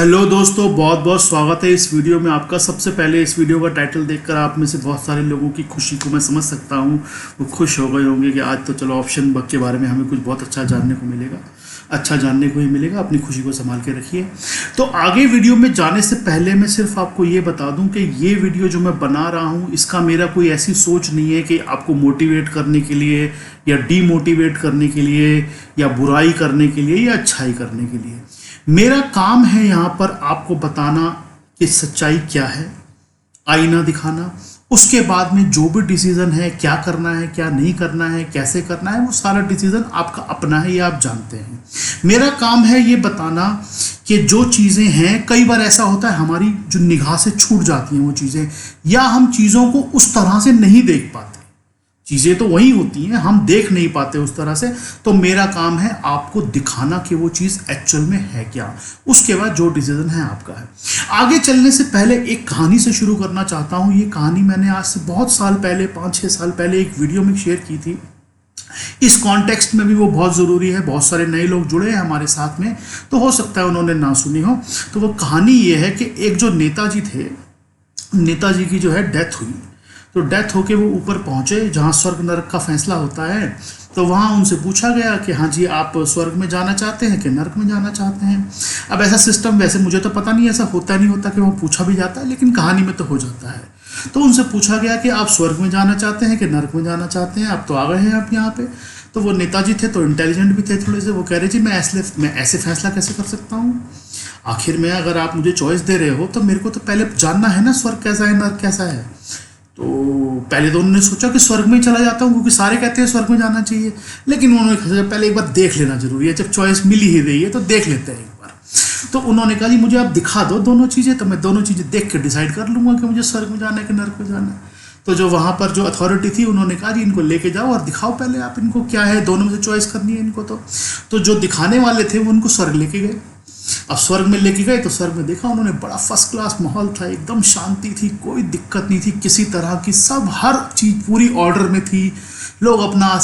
Hello दोस्तों, बहुत बहुत स्वागत है इस वीडियो में आपका। सबसे पहले इस वीडियो का टाइटल देखकर आप में से बहुत सारे लोगों की खुशी को मैं समझ सकता हूँ। वो खुश हो गए होंगे कि आज तो चलो ऑप्शन बग के बारे में हमें कुछ बहुत अच्छा जानने को मिलेगा। अच्छा जानने को ही मिलेगा। अपनी खुशी को संभाल के रखिए। तो आगे वीडियो में जाने से पहले मैं सिर्फ आपको ये बता दूं कि ये वीडियो जो मैं बना रहा हूँ इसका मेरा कोई ऐसी सोच नहीं है कि आपको मोटिवेट करने के लिए या डीमोटिवेट करने के लिए या बुराई करने के लिए या अच्छाई करने के लिए। मेरा काम है यहाँ पर आपको बताना कि सच्चाई क्या है, आईना दिखाना। उसके बाद में जो भी डिसीजन है, क्या करना है क्या नहीं करना है, कैसे करना है, वो सारा डिसीजन आपका अपना है, ये आप जानते हैं। मेरा काम है ये बताना कि जो चीज़ें हैं, कई बार ऐसा होता है हमारी जो निगाह से छूट जाती हैं वो चीज़ें, या हम चीज़ों को उस तरह से नहीं देख पाते। चीज़ें तो वही होती हैं, हम देख नहीं पाते उस तरह से। तो मेरा काम है आपको दिखाना कि वो चीज़ एक्चुअल में है क्या। उसके बाद जो डिसीजन है आपका है। आगे चलने से पहले एक कहानी से शुरू करना चाहता हूँ। ये कहानी मैंने आज से बहुत साल पहले, 5-6 साल पहले एक वीडियो में शेयर की थी। इस कॉन्टेक्स्ट में भी वो बहुत ज़रूरी है। बहुत सारे नए लोग जुड़े हैं हमारे साथ में, तो हो सकता है उन्होंने ना सुनी हो। तो वो कहानी ये है कि एक जो नेताजी थे, नेताजी की जो है डेथ हुई। तो डेथ होके वो ऊपर पहुँचे जहाँ स्वर्ग नरक का फैसला होता है। तो वहाँ उनसे पूछा गया कि हाँ जी, आप स्वर्ग में जाना चाहते हैं कि नरक में जाना चाहते हैं। अब ऐसा सिस्टम, वैसे मुझे तो पता नहीं ऐसा होता नहीं होता कि वो पूछा भी जाता है, लेकिन कहानी में तो हो जाता है। तो उनसे पूछा गया कि आप स्वर्ग में जाना चाहते हैं कि नरक में जाना चाहते हैं, आप तो आ गए हैं आप यहाँ पे। तो वो नेताजी थे तो इंटेलिजेंट भी थे थोड़े से। वो कह रहे जी मैं ऐसे फैसला कैसे कर सकता हूँ। आखिर में अगर आप मुझे चॉइस दे रहे हो तो मेरे को तो पहले जानना है ना स्वर्ग कैसा है, नरक कैसा है। तो पहले तो उन्होंने सोचा कि स्वर्ग में ही चला जाता हूँ, क्योंकि सारे कहते हैं स्वर्ग में जाना चाहिए। लेकिन उन्होंने सोचा पहले एक बार देख लेना जरूरी है, जब चॉइस मिल ही रही है तो देख लेते हैं एक बार। तो उन्होंने कहा जी मुझे आप दिखा दो दोनों चीज़ें, तो मैं दोनों चीज़ें देख के डिसाइड कर लूँगा कि मुझे स्वर्ग में जाना है कि नरक में जाना है। तो जो वहाँ पर जो अथॉरिटी थी उन्होंने कहा जी इनको लेके जाओ और दिखाओ पहले आप इनको क्या है, दोनों में से चॉइस करनी है इनको। तो जो दिखाने वाले थे वो उनको स्वर्ग लेके गए। अब स्वर्ग में लेके गए तो स्वर्ग में देखा उन्होंने, बड़ा फर्स्ट क्लास माहौल था, एकदम शांति थी, कोई दिक्कत नहीं थी किसी तरह की। सब हर चीज़ पूरी ऑर्डर में थी। लोग अपना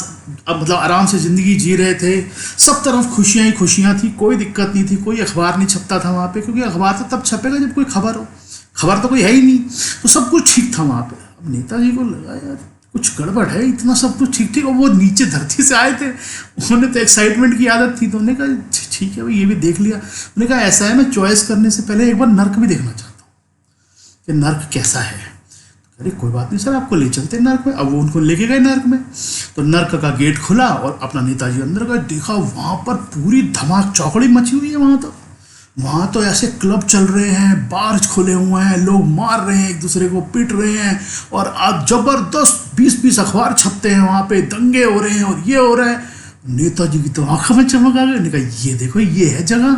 मतलब आराम से ज़िंदगी जी रहे थे। सब तरफ खुशियाँ ही खुशियाँ थी, कोई दिक्कत नहीं थी। कोई अखबार नहीं छपता था वहाँ पे, क्योंकि अखबार तो तब छपेगा जब कोई खबर हो। खबर तो कोई है ही नहीं, तो सब कुछ ठीक था वहाँ पे। अब नेताजी को लगा यार कुछ गड़बड़ है, इतना सब कुछ ठीक ठीक। और वो नीचे धरती से आए थे, उन्होंने तो एक्साइटमेंट की आदत थी। तो उन्होंने कहा ठीक है भाई, ये भी देख लिया। उन्होंने कहा ऐसा है, मैं चॉइस करने से पहले एक बार नर्क भी देखना चाहता हूँ कि नर्क कैसा है। अरे कोई बात नहीं सर, आपको ले चलते हैं नर्क में। अब वो उनको लेके गए नर्क में। तो नर्क का गेट खुला और अपना नेताजी अंदर गए। देखा वहाँ पर पूरी धमाक चौकड़ी मची हुई है। वहाँ तो ऐसे क्लब चल रहे हैं, बार्स खुले हुए हैं, लोग मार रहे हैं, एक दूसरे को पीट रहे हैं, और आज जबरदस्त 20-20 अखबार छपते हैं वहाँ पे, दंगे हो रहे हैं और ये हो रहा है। नेताजी की तो आंखों में चमक आ गई। उन्होंने कहा ये देखो ये है जगह।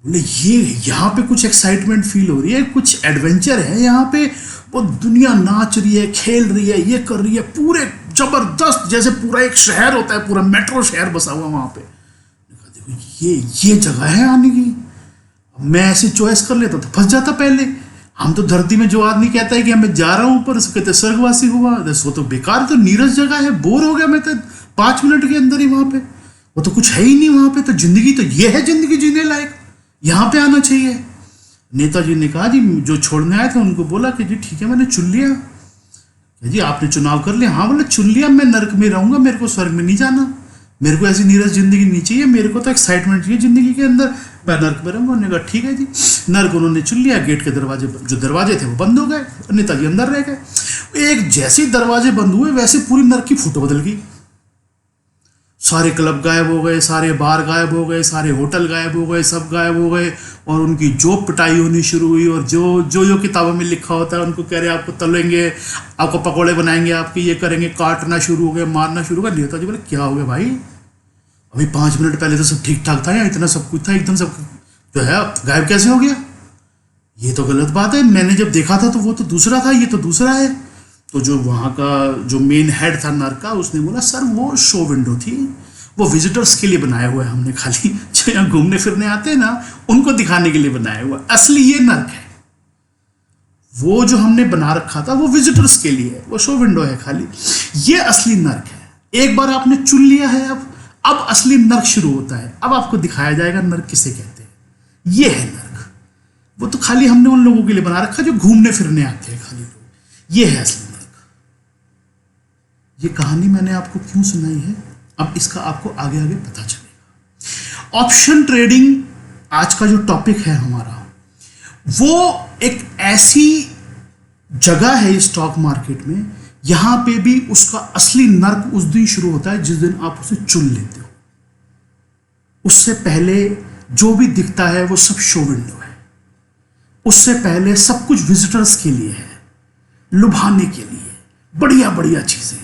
बोले ये यहाँ पे कुछ एक्साइटमेंट फील हो रही है, कुछ एडवेंचर है यहाँ पे। वो दुनिया नाच रही है, खेल रही है, ये कर रही है, पूरे जबरदस्त, जैसे पूरा एक शहर होता है, पूरा मेट्रो शहर बसा हुआ वहाँ पे। ये जगह है आने की। मैं ऐसे चॉइस कर लेता तो फंस जाता पहले। हम तो धरती में जो आदमी कहता है कि मैं जा रहा हूँ ऊपर, उसको कहते स्वर्गवासी हुआ, वो तो बेकार, तो नीरस जगह है, बोर हो गया मैं तो 5 मिनट के अंदर ही वहाँ पे। वो तो कुछ है ही नहीं वहाँ पे। तो जिंदगी तो ये है, जिंदगी जीने लायक, यहाँ पे आना चाहिए। नेताजी ने कहा जी, जो छोड़ने आए थे उनको बोला कि जी ठीक है मैंने चुन लिया। जी आपने चुनाव कर लिया? हाँ। बोले चुन लिया, मैं नर्क में रहूंगा, मेरे को स्वर्ग में नहीं जाना, मेरे को ऐसी नीरस जिंदगी नहीं चाहिए, मेरे को तो एक्साइटमेंट चाहिए जिंदगी के अंदर, मैं नर्क में रहूंगा। उन्होंने कहा ठीक है जी। नर्क उन्होंने चुन लिया। गेट के दरवाजे, जो दरवाजे थे वो बंद हो गए, नेताजी अंदर रह गए। एक जैसे दरवाजे बंद हुए वैसे पूरी नर्क की फोटो बदल गई। सारे क्लब गायब हो गए, सारे बार गायब हो गए, सारे होटल गायब हो गए, सब गायब हो गए। और उनकी जो पिटाई होनी शुरू हुई, और जो किताबों में लिखा होता है उनको कह रहे आपको तलेंगे, आपको पकौड़े बनाएंगे, आपके ये करेंगे, काटना शुरू हो गए, मारना शुरू हो गया। नेताजी बोले क्या हो गया भाई, अभी 5 मिनट पहले तो सब ठीक ठाक था, या इतना सब कुछ था, एकदम सब जो है गायब कैसे हो गया। ये तो गलत बात है, मैंने जब देखा था तो वो तो दूसरा था, ये तो दूसरा है। तो जो वहाँ का जो मेन हेड था नर्क का, उसने बोला सर वो शो विंडो थी, वो विजिटर्स के लिए बनाया हुआ है हमने, खाली जो यहाँ घूमने फिरने आते हैं ना उनको दिखाने के लिए बनाया हुआ। असली ये नर्क है, वो जो हमने बना रखा था वो विजिटर्स के लिए है, वो शो विंडो है खाली। ये असली नर्क है। एक बार आपने चुन लिया है, अब असली नर्क शुरू होता है। अब आपको दिखाया जाएगा नर्क किसे कहते हैं। ये है नर्क। वो तो खाली हमने उन लोगों के लिए बना रखा जो घूमने फिरने आते हैं खाली लोग। ये है असली नर्क। ये कहानी मैंने आपको क्यों सुनाई है, अब इसका आपको आगे आगे पता चलेगा। ऑप्शन ट्रेडिंग आज का जो टॉपिक है हमारा, वो एक ऐसी जगह है स्टॉक मार्केट में, यहां पे भी उसका असली नर्क उस दिन शुरू होता है जिस दिन आप उसे चुन लेते हो। उससे पहले जो भी दिखता है वो सब शो विंडो है। उससे पहले सब कुछ विजिटर्स के लिए है, लुभाने के लिए, बढ़िया बढ़िया चीजें।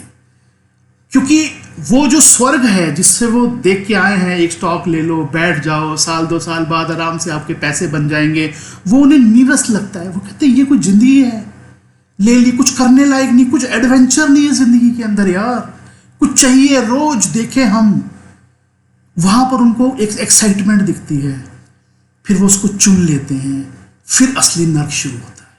क्योंकि वो जो स्वर्ग है जिससे वो देख के आए हैं, एक स्टॉक ले लो, बैठ जाओ, साल 2 साल बाद आराम से आपके पैसे बन जाएंगे, वो उन्हें नीरस लगता है। वो कहते हैं ये कोई जिंदगी है, ले ली, कुछ करने लायक नहीं, कुछ एडवेंचर नहीं है जिंदगी के अंदर यार, कुछ चाहिए रोज देखें हम। वहां पर उनको एक एक्साइटमेंट दिखती है, फिर वो उसको चुन लेते हैं, फिर असली नर्क शुरू होता है।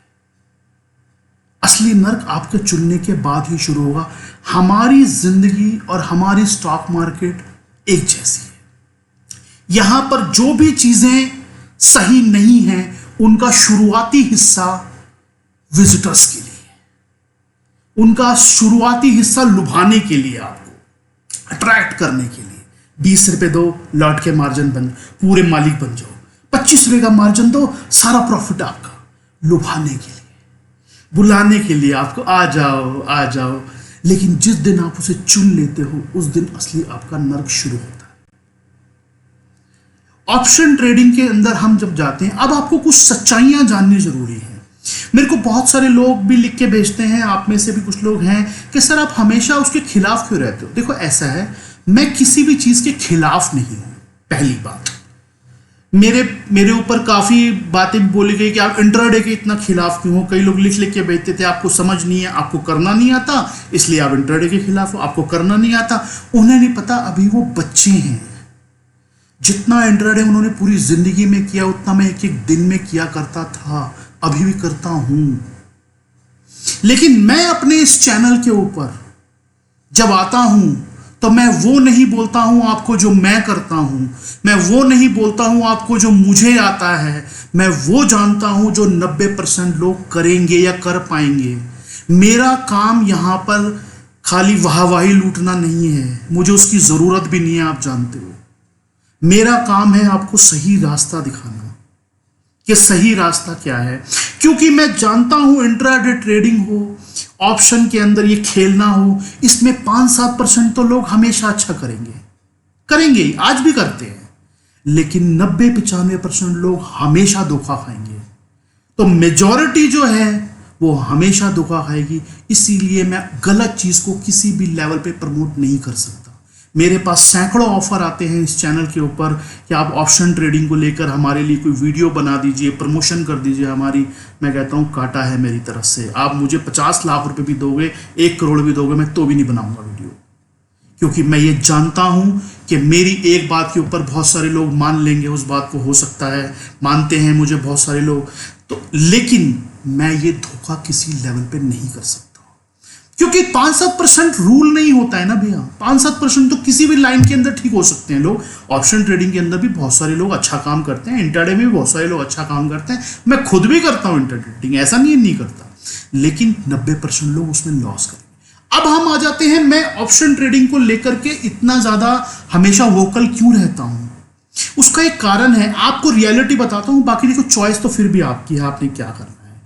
असली नर्क आपके चुनने के बाद ही शुरू होगा। हमारी जिंदगी और हमारी स्टॉक मार्केट एक जैसी है। यहां पर जो भी चीजें सही नहीं हैं, उनका शुरुआती हिस्सा विजिटर्स के लिए, उनका शुरुआती हिस्सा लुभाने के लिए, आपको अट्रैक्ट करने के लिए। 20 रुपए दो, लौट के मार्जिन बन, पूरे मालिक बन जाओ। 25 रुपए का मार्जिन दो, सारा प्रॉफिट आपका। लुभाने के लिए, बुलाने के लिए आपको, आ जाओ आ जाओ। लेकिन जिस दिन आप उसे चुन लेते हो, उस दिन असली आपका नर्क शुरू होता है। ऑप्शन ट्रेडिंग के अंदर हम जब जाते हैं, अब आपको कुछ सच्चाइयां जाननी जरूरी है। मेरे को बहुत सारे लोग भी लिख के भेजते हैं, आप में से भी कुछ लोग हैं कि सर आप हमेशा उसके खिलाफ क्यों रहते हो। देखो ऐसा है, मैं किसी भी चीज के खिलाफ नहीं हूं। पहली बात, मेरे ऊपर काफी बातें बोली गई कि आप इंट्राडे के इतना खिलाफ क्यों हो। कई लोग लिख लिख के भेजते थे आपको समझ नहीं है, आपको करना नहीं आता, इसलिए आप इंट्राडे के खिलाफ हो। आपको करना नहीं आता, उन्हें नहीं पता, अभी वो बच्चे हैं। जितना इंट्राडे उन्होंने पूरी जिंदगी में किया, उतना मैं एक एक दिन में किया करता था, अभी भी करता हूं। लेकिन मैं अपने इस चैनल के ऊपर जब आता हूं, तो मैं वो नहीं बोलता हूं आपको जो मैं करता हूं, मैं वो नहीं बोलता हूं आपको जो मुझे आता है, मैं वो जानता हूं जो 90% लोग करेंगे या कर पाएंगे। मेरा काम यहां पर खाली वाहवाही लूटना नहीं है, मुझे उसकी जरूरत भी नहीं है, आप जानते हो। मेरा काम है आपको सही रास्ता दिखाना कि सही रास्ता क्या है। क्योंकि मैं जानता हूं इंट्राडे ट्रेडिंग हो, ऑप्शन के अंदर ये खेलना हो, इसमें 5-7% तो लोग हमेशा अच्छा करेंगे, आज भी करते हैं। लेकिन 90-95% लोग हमेशा धोखा खाएंगे। तो मेजॉरिटी जो है वो हमेशा धोखा खाएगी। इसीलिए मैं गलत चीज को किसी भी लेवल पे प्रमोट नहीं कर सकता। मेरे पास सैकड़ों ऑफर आते हैं इस चैनल के ऊपर कि आप ऑप्शन ट्रेडिंग को लेकर हमारे लिए कोई वीडियो बना दीजिए, प्रमोशन कर दीजिए हमारी। मैं कहता हूँ काटा है मेरी तरफ से। आप मुझे 50 लाख रुपए भी दोगे, 1 करोड़ भी दोगे, मैं तो भी नहीं बनाऊंगा वीडियो। क्योंकि मैं ये जानता हूं कि मेरी एक बात के ऊपर बहुत सारे लोग मान लेंगे, उस बात को, हो सकता है मानते हैं मुझे बहुत सारे लोग तो, लेकिन मैं ये धोखा किसी लेवल पे नहीं कर सकता। क्योंकि 5-7% रूल नहीं होता है ना भैया। 5-7% तो किसी भी लाइन के अंदर ठीक हो सकते हैं लोग। ऑप्शन ट्रेडिंग के अंदर भी बहुत सारे लोग अच्छा काम करते हैं, इंट्राडे में भी बहुत सारे लोग अच्छा काम करते हैं। मैं खुद भी करता हूं इंट्राडे ट्रेडिंग, ऐसा नहीं करता। लेकिन 90% लोग उसमें लॉस करेंगे। अब हम आ जाते हैं, मैं ऑप्शन ट्रेडिंग को लेकर के इतना ज्यादा हमेशा वोकल क्यों रहता हूं। उसका एक कारण है, आपको रियलिटी बताता हूं, बाकी देखो चॉइस तो फिर भी आपकी है, आपने क्या करना है।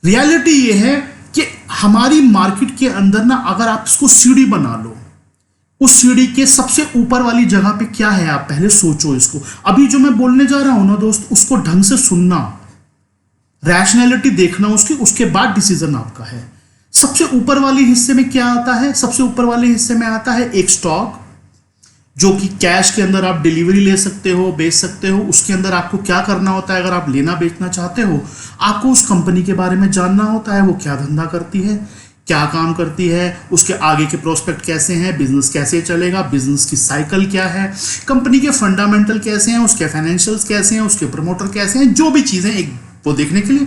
रियलिटी ये है कि हमारी मार्केट के अंदर ना, अगर आप इसको सीढ़ी बना लो, उस सीढ़ी के सबसे ऊपर वाली जगह पे क्या है आप पहले सोचो इसको। अभी जो मैं बोलने जा रहा हूं ना दोस्त, उसको ढंग से सुनना, रैशनैलिटी देखना उसके बाद डिसीजन आपका है। सबसे ऊपर वाले हिस्से में क्या आता है? सबसे ऊपर वाले हिस्से में आता है एक स्टॉक, जो कि कैश के अंदर आप डिलीवरी ले सकते हो, बेच सकते हो। उसके अंदर आपको क्या करना होता है, अगर आप लेना बेचना चाहते हो, आपको उस कंपनी के बारे में जानना होता है, वो क्या धंधा करती है, क्या काम करती है, उसके आगे के प्रोस्पेक्ट कैसे हैं, बिजनेस कैसे चलेगा, बिजनेस की साइकिल क्या है, कंपनी के फंडामेंटल कैसे हैं, उसके फाइनेंशियल्स कैसे हैं, उसके प्रमोटर कैसे हैं, जो भी चीजें एक वो देखने के लिए,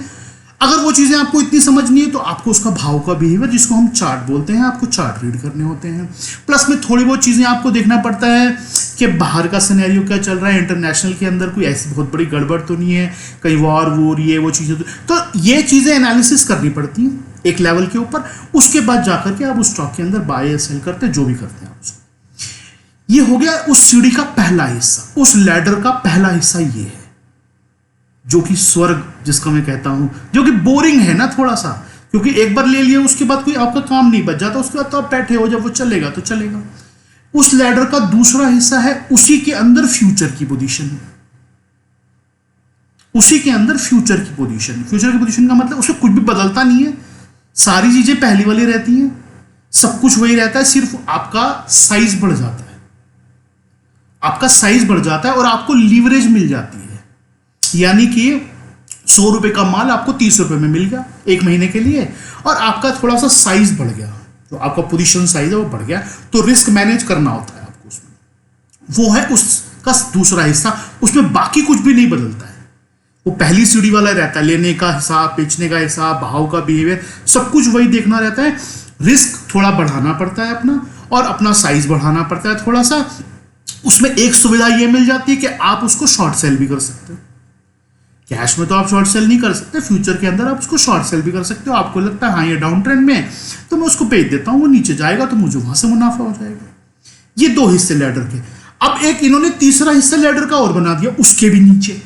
अगर वो चीजें आपको इतनी समझनी है तो आपको उसका भाव का बिहेवियर, जिसको हम चार्ट बोलते हैं, आपको चार्ट रीड करने होते हैं। प्लस में थोड़ी बहुत चीजें आपको देखना पड़ता है कि बाहर का सिनेरियो क्या चल रहा है, इंटरनेशनल के अंदर कोई ऐसी बहुत बड़ी गड़बड़ तो नहीं है, कहीं वॉर ये वो चीज़ें, तो ये चीज़ें एनालिसिस करनी पड़ती हैं एक लेवल के ऊपर। उसके बाद जाकर के आप उस स्टॉक के अंदर बाय या सेल करते हैं, जो भी करते हैं आप उसको। ये हो गया उस सीढ़ी का पहला हिस्सा, उस लैडर का पहला हिस्सा ये है, जो कि स्वर्ग जिसका मैं कहता हूं, जो कि बोरिंग है ना थोड़ा सा, क्योंकि एक बार ले लिया उसके बाद कोई आपका काम नहीं बच जाता, उसके बाद तो आप बैठे हो, जब वो चलेगा तो चलेगा। उस लैडर का दूसरा हिस्सा है, उसी के अंदर फ्यूचर की पोजीशन है, उसी के अंदर फ्यूचर की पोजीशन। फ्यूचर की पोजीशन का मतलब उसमें कुछ भी बदलता नहीं है, सारी चीजें पहली वाली रहती हैं, सब कुछ वही रहता है, सिर्फ आपका साइज बढ़ जाता है, आपका साइज बढ़ जाता है और आपको लीवरेज मिल जाती है। यानी कि 100 रुपए का माल आपको 30 रुपए में मिल गया एक महीने के लिए, और आपका थोड़ा सा साइज बढ़ गया, तो आपका पोजीशन साइज है वो बढ़ गया, तो रिस्क मैनेज करना होता है आपको उसमें। वो है उसका दूसरा हिस्सा, उसमें बाकी कुछ भी नहीं बदलता है, वो पहली सीढ़ी वाला रहता है, लेने का हिसाब, बेचने का हिसाब, भाव का बिहेवियर, सब कुछ वही देखना रहता है। रिस्क थोड़ा बढ़ाना पड़ता है अपना, और अपना साइज बढ़ाना पड़ता है थोड़ा सा। उसमें एक सुविधा ये मिल जाती है कि आप उसको शॉर्ट सेल भी कर सकते हो। कैश में तो आप शॉर्ट सेल नहीं कर सकते, फ्यूचर के अंदर आप उसको शॉर्ट सेल भी कर सकते हो। आपको लगता है हाँ ये डाउन ट्रेंड में है, तो मैं उसको बेच देता हूं, वो नीचे जाएगा तो मुझे वहां से मुनाफा हो जाएगा। ये दो हिस्से लैडर के। अब एक इन्होंने तीसरा हिस्सा लैडर का और बना दिया, उसके भी नीचे।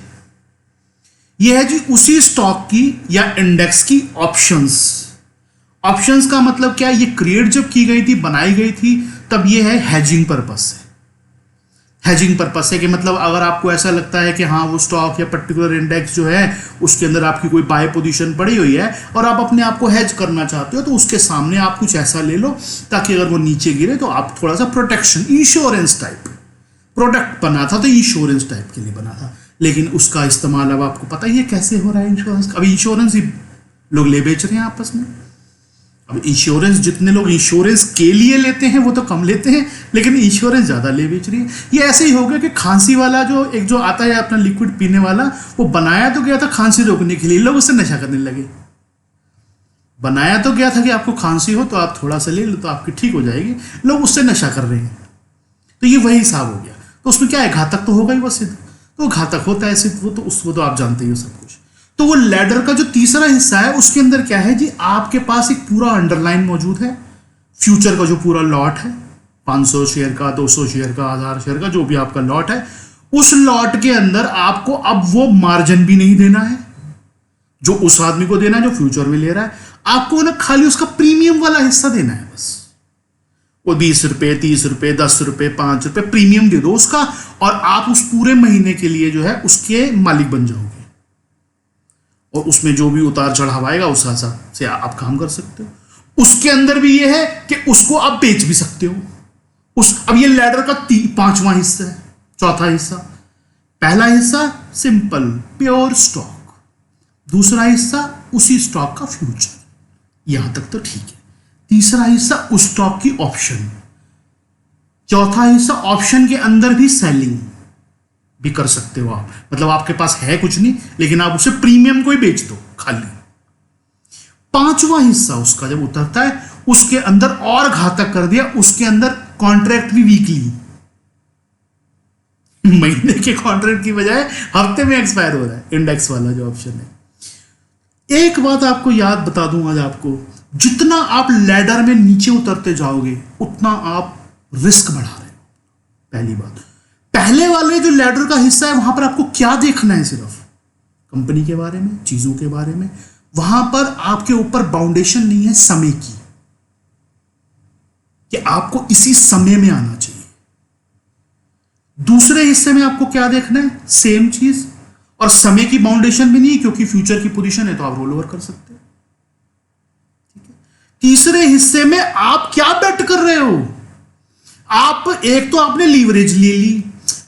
ये है जी उसी स्टॉक की या इंडेक्स की ऑप्शंस। ऑप्शंस का मतलब क्या है, ये क्रिएट जब की गई थी, बनाई गई थी, तब ये है हेजिंग पर्पस से। हेजिंग पर्पस है कि मतलब अगर आपको ऐसा लगता है कि हाँ वो स्टॉक या पर्टिकुलर इंडेक्स जो है उसके अंदर आपकी कोई बाय पोजीशन पड़ी हुई है और आप अपने आप को हेज करना चाहते हो, तो उसके सामने आप कुछ ऐसा ले लो ताकि अगर वो नीचे गिरे तो आप थोड़ा सा प्रोटेक्शन, इंश्योरेंस टाइप प्रोडक्ट बना था, तो इंश्योरेंस टाइप के लिए बना था। लेकिन उसका इस्तेमाल अब आपको पता ही है कैसे हो रहा है इंश्योरेंस। अभी इंश्योरेंस ही लोग ले बेच रहे हैं आपस में। अब इंश्योरेंस जितने लोग इंश्योरेंस के लिए लेते हैं वो तो कम लेते हैं, लेकिन इंश्योरेंस ज़्यादा ले बेच रही है। ये ऐसे ही हो गया कि खांसी वाला जो एक जो आता है अपना लिक्विड पीने वाला, वो बनाया तो गया था खांसी रोकने के लिए, लोग उससे नशा करने लगे। बनाया तो गया था कि आपको खांसी हो तो आप थोड़ा सा ले लो तो आपकी ठीक हो जाएगी, लोग उससे नशा कर रहे हैं। तो ये वही हिसाब हो गया। तो उसमें क्या है, घातक तो होगा ही वो सिद्ध, तो घातक होता है सिद्ध, वो तो आप जानते ही हो सब कुछ। तो वो लैडर का जो तीसरा हिस्सा है उसके अंदर क्या है जी, आपके पास एक पूरा अंडरलाइन मौजूद है, फ्यूचर का जो पूरा लॉट है, 500 शेयर का, 200 शेयर का, 1000 शेयर का, जो भी आपका लॉट है, उस लॉट के अंदर आपको अब वो मार्जिन भी नहीं देना है जो उस आदमी को देना है जो फ्यूचर में ले रहा है। आपको ना खाली उसका प्रीमियम वाला हिस्सा देना है बस। वो 20 रुपए, 30 रुपए, 10 रुपए, 5 रुपए प्रीमियम दे दो उसका, और आप उस पूरे महीने के लिए जो है उसके मालिक बन जाओगे, और उसमें जो भी उतार चढ़ाव आएगा उस हिसाब से आप काम कर सकते हो। उसके अंदर भी ये है कि उसको आप बेच भी सकते हो। अब ये लैडर का पांचवां हिस्सा है, चौथा हिस्सा। पहला हिस्सा सिंपल प्योर स्टॉक, दूसरा हिस्सा उसी स्टॉक का फ्यूचर, यहां तक तो ठीक है। तीसरा हिस्सा उस स्टॉक की ऑप्शन, चौथा हिस्सा ऑप्शन के अंदर भी सेलिंग भी कर सकते हो आप, मतलब आपके पास है कुछ नहीं लेकिन आप उसे प्रीमियम को ही बेच दो खाली। पांचवा हिस्सा उसका जब उतरता है उसके अंदर और घातक कर दिया, उसके अंदर कॉन्ट्रैक्ट भी वीकली, महीने के कॉन्ट्रैक्ट की बजाय हफ्ते में एक्सपायर हो रहा है इंडेक्स वाला जो ऑप्शन है। एक बात आपको याद बता दूं आज आपको, जितना आप लैडर में नीचे उतरते जाओगे उतना आप रिस्क बढ़ा रहे हो। पहली बात, पहले वाले जो लैडर का हिस्सा है वहां पर आपको क्या देखना है, सिर्फ कंपनी के बारे में, चीजों के बारे में। वहां पर आपके ऊपर बाउंडेशन नहीं है समय की, कि आपको इसी समय में आना चाहिए। दूसरे हिस्से में आपको क्या देखना है, सेम चीज, और समय की बाउंडेशन भी नहीं क्योंकि फ्यूचर की पोजीशन है तो आप रोल ओवर कर सकते हो। ठीक है। तीसरे हिस्से में आप क्या बेट कर रहे हो, आप एक तो आपने लीवरेज ले ली,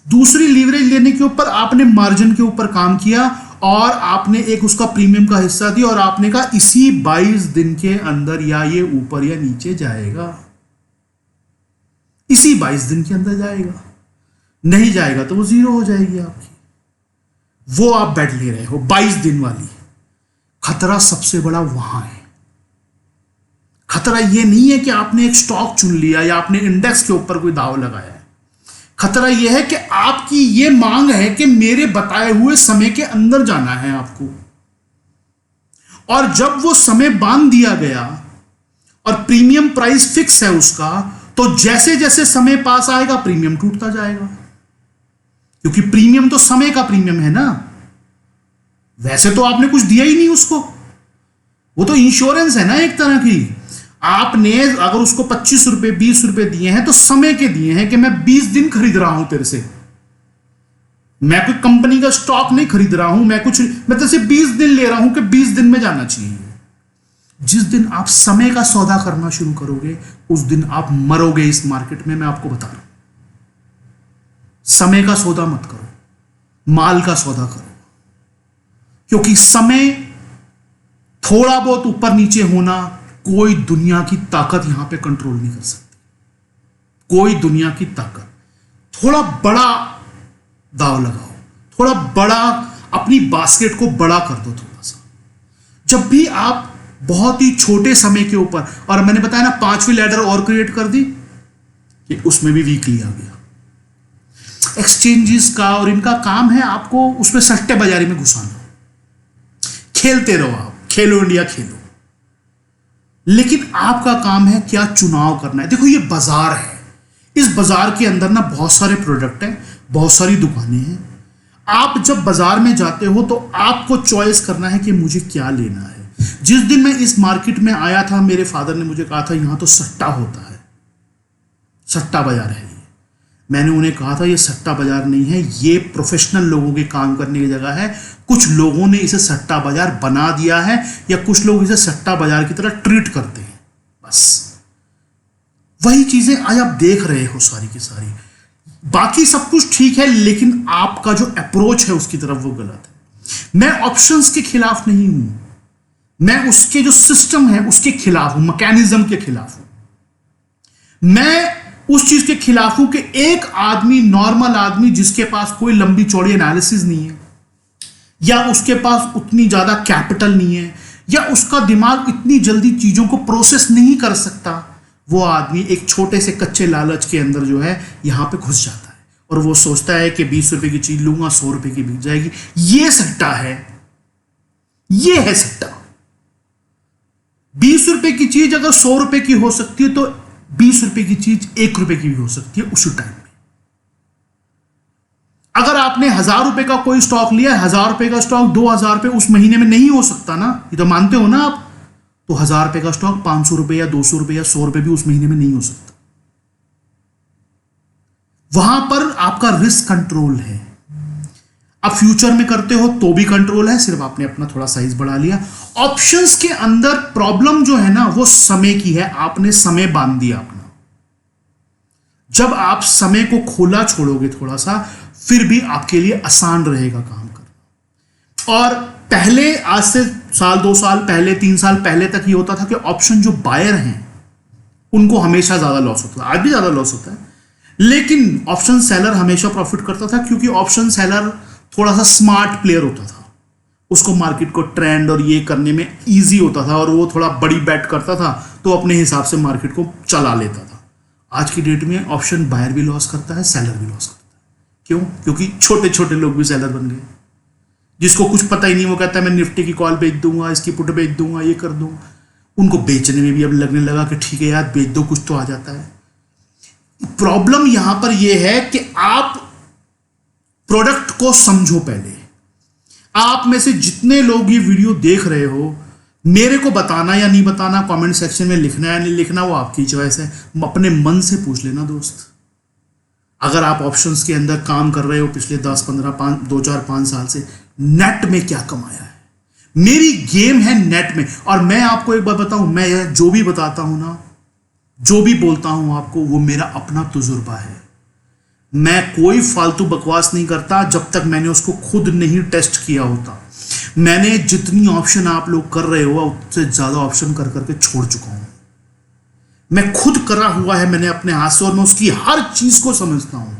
दूसरी लीवरेज लेने के ऊपर आपने मार्जिन के ऊपर काम किया, और आपने एक उसका प्रीमियम का हिस्सा दिया, और आपने कहा इसी 22 दिन के अंदर या ये ऊपर या नीचे जाएगा, इसी 22 दिन के अंदर जाएगा, नहीं जाएगा तो वो जीरो हो जाएगी आपकी। वो आप बेट ले रहे हो 22 दिन वाली। खतरा सबसे बड़ा वहां है। खतरा ये नहीं है कि आपने एक स्टॉक चुन लिया या आपने इंडेक्स के ऊपर कोई दाव लगाया है। खतरा यह है कि आपकी ये मांग है कि मेरे बताए हुए समय के अंदर जाना है आपको, और जब वो समय बांध दिया गया और प्रीमियम प्राइस फिक्स है उसका, तो जैसे जैसे समय पास आएगा प्रीमियम टूटता जाएगा, क्योंकि प्रीमियम तो समय का प्रीमियम है ना। वैसे तो आपने कुछ दिया ही नहीं उसको, वो तो इंश्योरेंस है ना एक तरह की। आपने अगर उसको 25 रुपए 20 रुपए दिए हैं तो समय के दिए हैं कि मैं 20 दिन खरीद रहा हूं तेरे से, मैं कोई कंपनी का स्टॉक नहीं खरीद रहा हूं, मैं तेरे से 20 दिन ले रहा हूं कि 20 दिन में जाना चाहिए। जिस दिन आप समय का सौदा करना शुरू करोगे उस दिन आप मरोगे इस मार्केट में, मैं आपको बता रहा हूं। समय का सौदा मत करो, माल का सौदा करो, क्योंकि समय थोड़ा बहुत ऊपर नीचे होना कोई दुनिया की ताकत यहां पे कंट्रोल नहीं कर सकती। कोई दुनिया की ताकत। थोड़ा बड़ा दाव लगाओ, थोड़ा बड़ा अपनी बास्केट को बड़ा कर दो थोड़ा सा। जब भी आप बहुत ही छोटे समय के ऊपर, और मैंने बताया ना 5वीं लैडर और क्रिएट कर दी कि उसमें भी वीकली आ गया। एक्सचेंजेस का और इनका काम है आपको उसमें सट्टे बाजारी में घुसाना। खेलते रहो आप, खेलो इंडिया खेलो, लेकिन आपका काम है क्या चुनाव करना है। देखो ये बाजार है, इस बाजार के अंदर ना बहुत सारे प्रोडक्ट हैं, बहुत सारी दुकानें हैं। आप जब बाजार में जाते हो तो आपको चॉइस करना है कि मुझे क्या लेना है। जिस दिन मैं इस मार्केट में आया था मेरे फादर ने मुझे कहा था यहां तो सट्टा होता है, सट्टा बाजार है ये। मैंने उन्हें कहा था ये सट्टा बाजार नहीं है, ये प्रोफेशनल लोगों के काम करने की जगह है। कुछ लोगों ने इसे सट्टा बाजार बना दिया है, या कुछ लोग इसे सट्टा बाजार की तरह ट्रीट करते हैं। बस वही चीजें आज आप देख रहे हो सारी की सारी। बाकी सब कुछ ठीक है, लेकिन आपका जो अप्रोच है उसकी तरफ वो गलत है। मैं ऑप्शंस के खिलाफ नहीं हूं, मैं उसके जो सिस्टम है उसके खिलाफ हूं, मैकेनिज्म के खिलाफ हूं। मैं उस चीज के खिलाफ हूं कि एक आदमी, नॉर्मल आदमी जिसके पास कोई लंबी चौड़ी एनालिसिस नहीं है, या उसके पास उतनी ज्यादा कैपिटल नहीं है, या उसका दिमाग इतनी जल्दी चीजों को प्रोसेस नहीं कर सकता, वो आदमी एक छोटे से कच्चे लालच के अंदर जो है यहां पे घुस जाता है, और वो सोचता है कि 20 रुपए की चीज लूंगा 100 रुपए की बिक जाएगी। ये सट्टा है, ये है सट्टा। 20 रुपए की चीज अगर 100 रुपए की हो सकती है तो 20 रुपए की चीज 1 रुपए की भी हो सकती है उसी टाइम में। अगर आपने 1000 रुपए का कोई स्टॉक लिया है, 1000 रुपए का स्टॉक 2000 रुपए उस महीने में नहीं हो सकता ना, ये तो मानते हो ना आप। तो 1000 रुपए का स्टॉक 500 रुपए या 200 रुपए या 100 रुपए भी उस महीने में नहीं हो सकता। वहां पर आपका रिस्क कंट्रोल है। आप फ्यूचर में करते हो तो भी कंट्रोल है, सिर्फ आपने अपना थोड़ा साइज बढ़ा लिया। ऑप्शंस के अंदर प्रॉब्लम जो है ना वो समय की है, आपने समय बांध दिया अपना। जब आप समय को खोला छोड़ोगे थोड़ा सा, फिर भी आपके लिए आसान रहेगा काम करना। और पहले, आज से साल 2 साल पहले 3 साल पहले तक ये होता था कि ऑप्शन जो बायर हैं उनको हमेशा ज्यादा लॉस होता है, आज भी ज्यादा लॉस होता है, लेकिन ऑप्शन सेलर हमेशा प्रॉफिट करता था, क्योंकि ऑप्शन सेलर थोड़ा सा स्मार्ट प्लेयर होता था। उसको मार्केट को ट्रेंड और ये करने में इजी होता था, और वो थोड़ा बड़ी बैट करता था तो अपने हिसाब से मार्केट को चला लेता था। आज की डेट में ऑप्शन बायर भी लॉस करता है, सेलर भी लॉस करता है। क्यों? क्योंकि छोटे छोटे लोग भी सेलर बन गए। जिसको कुछ पता ही नहीं वो कहता है मैं निफ्टी की कॉल बेच दूंगा, इसकी पुट बेच दूंगा, ये कर दूंगा। उनको बेचने में भी अब लगने लगा कि ठीक है यार बेच दो, कुछ तो आ जाता है। प्रॉब्लम यहां पर यह है कि आप प्रोडक्ट को समझो पहले। आप में से जितने लोग ये वीडियो देख रहे हो, मेरे को बताना या नहीं बताना, कमेंट सेक्शन में लिखना या नहीं लिखना, वो आपकी चॉइस है। अपने मन से पूछ लेना दोस्त। अगर आप ऑप्शंस के अंदर काम कर रहे हो पिछले 10, 15, 2, 4, 5 साल से, नेट में क्या कमाया है? मेरी गेम है नेट में। और मैं आपको एक बात बताऊं, मैं जो भी बताता हूं ना, जो भी बोलता हूं आपको, वो मेरा अपना तजुर्बा है। मैं कोई फालतू बकवास नहीं करता जब तक मैंने उसको खुद नहीं टेस्ट किया होता। मैंने जितनी ऑप्शन आप लोग कर रहे हो उससे ज्यादा ऑप्शन कर करके छोड़ चुका हूं। मैं खुद करा हुआ है मैंने अपने हाथ से, और मैं उसकी हर चीज को समझता हूं।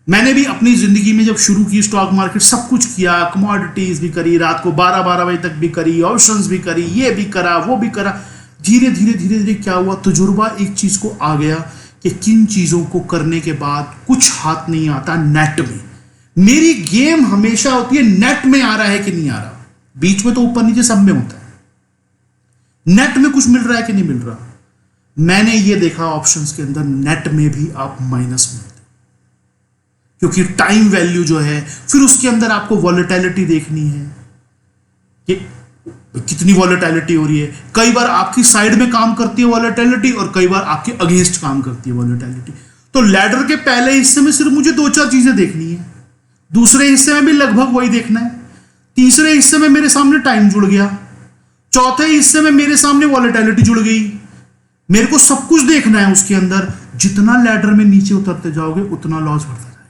मैंने भी अपनी जिंदगी में जब शुरू की स्टॉक मार्केट, सब कुछ किया, कमोडिटीज भी करी, रात को 12-12 बजे तक भी करी, ऑप्शंस भी करी, ये भी करा, वो भी करा। धीरे धीरे धीरे धीरे क्या हुआ, तजुर्बा एक चीज को आ गया कि किन चीजों को करने के बाद कुछ हाथ नहीं आता नेट में। मेरी गेम हमेशा होती है नेट में आ रहा है कि नहीं आ रहा, बीच में तो ऊपर नीचे सब में होता है, नेट में कुछ मिल रहा है कि नहीं मिल रहा। मैंने ये देखा ऑप्शंस के अंदर नेट में भी आप माइनस में होते, क्योंकि टाइम वैल्यू जो है, फिर उसके अंदर आपको वॉलेटिलिटी देखनी है कि कितनी वॉलेटिलिटी हो रही है। कई बार आपकी साइड में काम करती है वॉलेटिलिटी और कई बार आपके अगेंस्ट काम करती है वॉलेटिलिटी। तो लैडर के पहले हिस्से में सिर्फ मुझे 2-4 चीजें देखनी है, दूसरे हिस्से में भी लगभग वही देखना है, तीसरे हिस्से में मेरे सामने टाइम जुड़ गया, चौथे हिस्से में मेरे सामने वॉलेटिलिटी जुड़ गई। मेरे को सब कुछ देखना है उसके अंदर। जितना लैडर में नीचे उतरते जाओगे उतना लॉस बढ़ता जाएगा,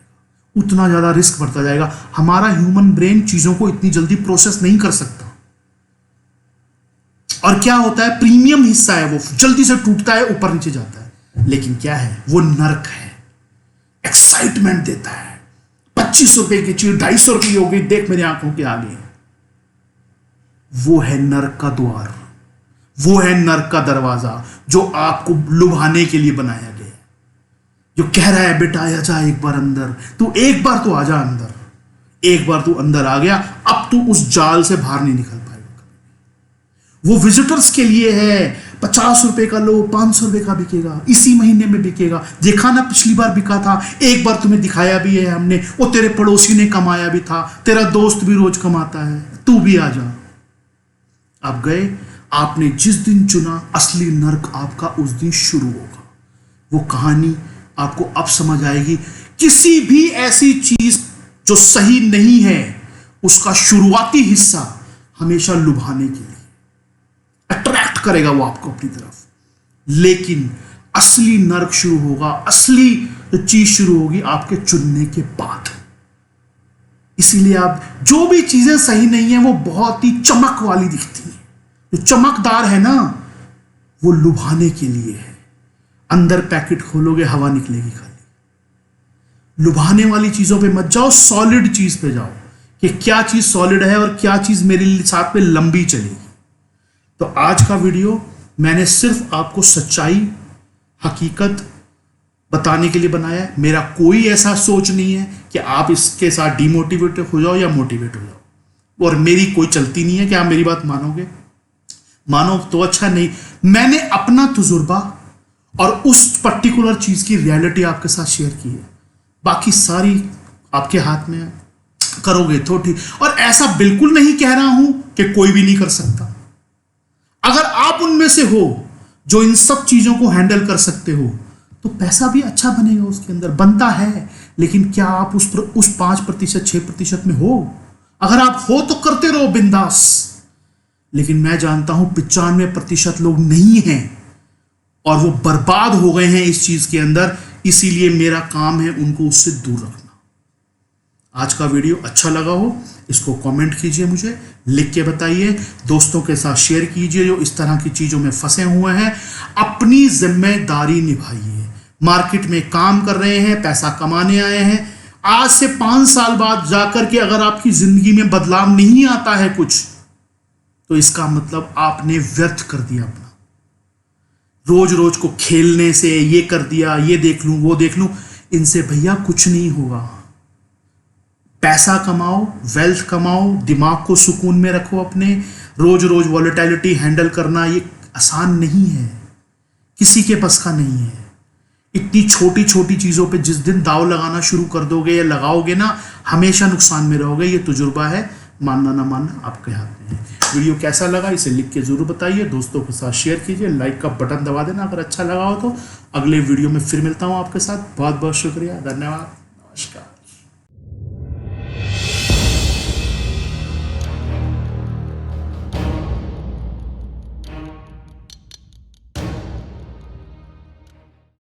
उतना ज्यादा रिस्क बढ़ता जाएगा। हमारा ह्यूमन ब्रेन चीजों को इतनी जल्दी प्रोसेस नहीं कर सकता, और क्या होता है, प्रीमियम हिस्सा है वो जल्दी से टूटता है, ऊपर नीचे जाता है। लेकिन क्या है, वो नर्क है, एक्साइटमेंट देता है। 25 रुपए की चीज 250 रुपये हो गई, देख मेरी आंखों के आगे। वो है नर्क का द्वार, वो है नर्क का दरवाजा जो आपको लुभाने के लिए बनाया गया है, जो कह रहा है बेटा आ जा एक बार अंदर, तू एक बार तो आ जा अंदर। एक बार तू अंदर आ गया, अब तू उस जाल से बाहर नहीं निकल पाएगा। वो विजिटर्स के लिए है, 50 रुपए का लो, 500 रुपए का बिकेगा, इसी महीने में बिकेगा। देखा ना पिछली बार बिका था, एक बार तुम्हें दिखाया भी है हमने, वो तेरे पड़ोसी ने कमाया भी था, तेरा दोस्त भी रोज कमाता है, तू भी आ जा। आप गए, आपने जिस दिन चुना, असली नर्क आपका उस दिन शुरू होगा। वो कहानी आपको अब समझ आएगी। किसी भी ऐसी चीज जो सही नहीं है, उसका शुरुआती हिस्सा हमेशा लुभाने के लिए अट्रैक्ट करेगा वो आपको अपनी तरफ, लेकिन असली नर्क शुरू होगा, असली चीज शुरू होगी आपके चुनने के बाद। इसीलिए आप जो भी चीजें सही नहीं है वो बहुत ही चमक वाली दिखती है। जो चमकदार है ना, वो लुभाने के लिए है। अंदर पैकेट खोलोगे हवा निकलेगी खाली। लुभाने वाली चीजों पे मत जाओ, सॉलिड चीज पे जाओ कि क्या चीज सॉलिड है और क्या चीज मेरे साथ में लंबी चलेगी। तो आज का वीडियो मैंने सिर्फ आपको सच्चाई, हकीकत बताने के लिए बनाया है। मेरा कोई ऐसा सोच नहीं है कि आप इसके साथ डिमोटिवेट हो जाओ या मोटिवेट हो जाओ, और मेरी कोई चलती नहीं है कि आप मेरी बात मानोगे, मानो तो अच्छा, नहीं। मैंने अपना तजुर्बा और उस पर्टिकुलर चीज की रियलिटी आपके साथ शेयर की है, बाकी सारी आपके हाथ में है, करोगे तो ठीक। और ऐसा बिल्कुल नहीं कह रहा हूं कि कोई भी नहीं कर सकता। अगर आप उनमें से हो जो इन सब चीजों को हैंडल कर सकते हो, तो पैसा भी अच्छा बनेगा, उसके अंदर बनता है। लेकिन क्या आप उस 5%, 6% में हो? अगर आप हो तो करते रहो बिंदास। लेकिन मैं जानता हूं 95% लोग नहीं हैं और वो बर्बाद हो गए हैं इस चीज के अंदर। इसीलिए मेरा काम है उनको उससे दूर रखना। आज का वीडियो अच्छा लगा हो, इसको कमेंट कीजिए, मुझे लिख के बताइए, दोस्तों के साथ शेयर कीजिए जो इस तरह की चीजों में फंसे हुए हैं। अपनी जिम्मेदारी निभाइए। मार्केट में काम कर रहे हैं, पैसा कमाने आए हैं। आज से 5 साल बाद जाकर के अगर आपकी जिंदगी में बदलाव नहीं आता है कुछ, तो इसका मतलब आपने व्यर्थ कर दिया अपना। रोज रोज को खेलने से, ये कर दिया, ये देख लूं, वो देख लूं, इनसे भैया कुछ नहीं होगा। पैसा कमाओ, वेल्थ कमाओ, दिमाग को सुकून में रखो अपने। रोज रोज वॉलेटिलिटी हैंडल करना ये आसान नहीं है, किसी के बस का नहीं है। इतनी छोटी छोटी चीजों पे जिस दिन दाव लगाना शुरू कर दोगे या लगाओगे ना, हमेशा नुकसान में रहोगे। ये तजुर्बा है, मानना ना मानना आपके हाथ में है। वीडियो कैसा लगा इसे लिख के जरूर बताइए, दोस्तों के साथ शेयर कीजिए, लाइक का बटन दबा देना अगर अच्छा लगा हो तो। अगले वीडियो में फिर मिलता हूं आपके साथ। बहुत बहुत शुक्रिया, धन्यवाद, नमस्कार।